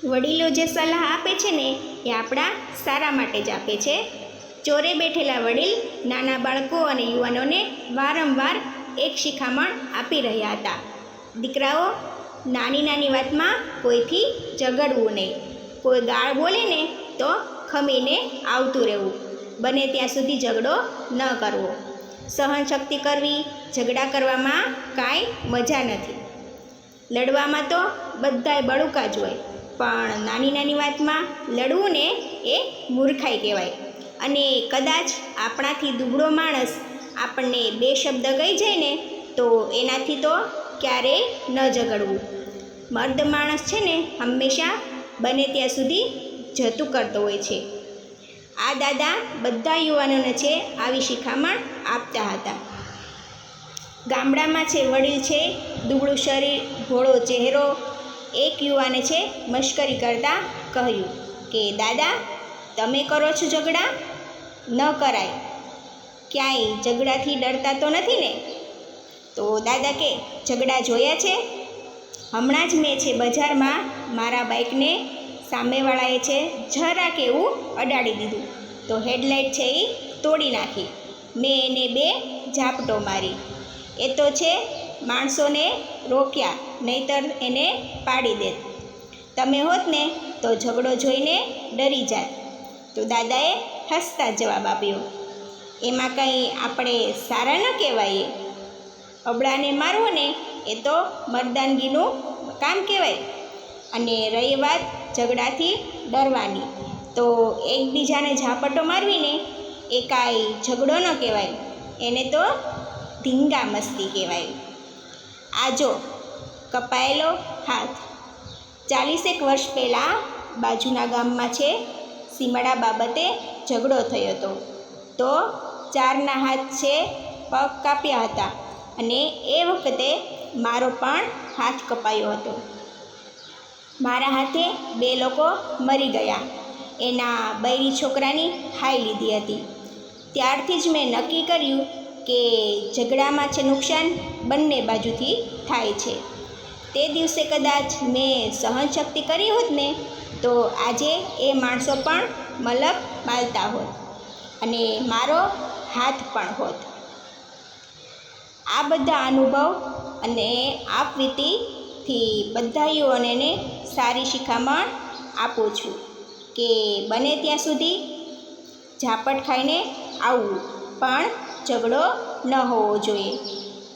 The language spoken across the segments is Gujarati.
વડીલો જે સલાહ આપે છે ને એ આપણા સારા માટે જ આપે છે. ચોરે બેઠેલા વડીલ નાના બાળકો અને યુવાનોને વારંવાર એક શિખામણ આપી રહ્યા હતા. દીકરાઓ, નાની નાની વાતમાં કોઈથી ઝઘડવું નહીં. કોઈ ગાળ બોલે ને તો ખમીને આવતું રહેવું. બને ત્યાં સુધી ઝઘડો ન કરવો. સહનશક્તિ કરવી, ઝઘડા કરવામાં કાંઈ મજા નથી. લડવામાં તો બધાય બળુકા જ હોય, પણ નાની નાની વાતમાં લડવું ને એ મૂર્ખાઈ કહેવાય. અને કદાચ આપણાથી દુબળો માણસ આપણને બે શબ્દ કહી જાય ને તો એનાથી તો ક્યારેય ન ઝઘડવું. મર્દ માણસ છે ને હંમેશા બને ત્યાં સુધી જતું કરતો હોય છે. આ દાદા બધા યુવાનોને છે આવી શિખામણ આપતા હતા. ગામડામાં છે વડીલ છે, દુબળું શરીર, ભોળો ચહેરો. એક યુવાને છે મશ્કરી કરતાં કહ્યું કે દાદા, તમે કરો છો ઝઘડા? ન કરાય. ક્યાંય ઝઘડાથી ડરતા તો નથી ને? તો દાદા કે, ઝઘડા જોયા છે? હમણાં જ મેં છે બજારમાં મારા બાઇકને સામેવાળાએ છે જરાક એવું અડાડી દીધું તો હેડલાઇટ છે એ તોડી નાખી. મેં એને 2 ઝાપટો મારી. એ તો છે માણસોને રોક્યા, નહીંતર એને પાડી દેત. તમે હોત ને તો ઝઘડો જોઈને ડરી જાત. તો દાદાએ હસતા જવાબ આપ્યો, એમાં કંઈ આપણે સારા ન કહેવાય. અબળાને મારવો ને એ તો મર્દાનગીનું કામ કહેવાય. અને રહી વાત ઝઘડાથી ડરવાની, તો એકબીજાને ઝાપટો મારવીને એ કાંઈ ઝઘડો ન કહેવાય, એને તો ધીંગા મસ્તી કહેવાય. આ જો કપાયેલો હાથ. 40 વર્ષ પહેલાં બાજુના ગામમાં છે સીમડા બાબતે ઝઘડો થયો હતો. તો 4ના હાથ છે પગ કાપ્યા હતા અને એ વખતે મારો પણ હાથ કપાયો હતો. મારા હાથે 2 લોકો મરી ગયા. એના બૈરી છોકરાની હાય લીધી હતી. ત્યારથી જ મેં નક્કી કર્યું કે ઝઘડામાં છે નુકસાન બંને બાજુથી થાય છે. તે દિવસે કદાચ મેં સહનશક્તિ કરી હોત ને તો આજે એ માણસો પણ મલક માલતા હોત અને મારો હાથ પણ હોત. આ બધા અનુભવ અને આપવીતીથી બધા યુવાનોને સારી શિખામણ આપું છું કે બને ત્યાં સુધી ઝાપટ ખાઈને આવવું, પણ ઝઘડો ન હોવો જોઈએ.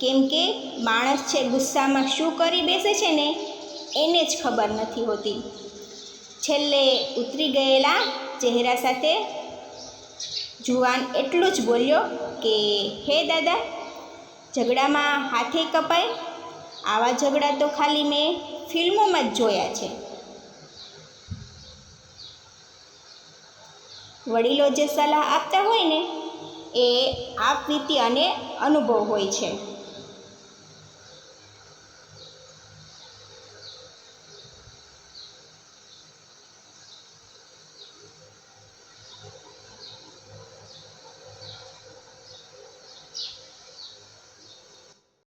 કેમ કે માણસ છે ગુસ્સામાં શું કરી બેસે છે ને એને જ ખબર નથી હોતી. છેલ્લે ઉતરી ગયેલા ચહેરા સાથે જુવાન એટલું જ બોલ્યો કે હે દાદા, ઝઘડામાં હાથે કપાય? આવા ઝઘડા તો ખાલી મેં ફિલ્મોમાં જ જોયા છે. વડીલો જે સલાહ આપતા હોય ને એ આપવીતી અને અનુભવ હોય છે.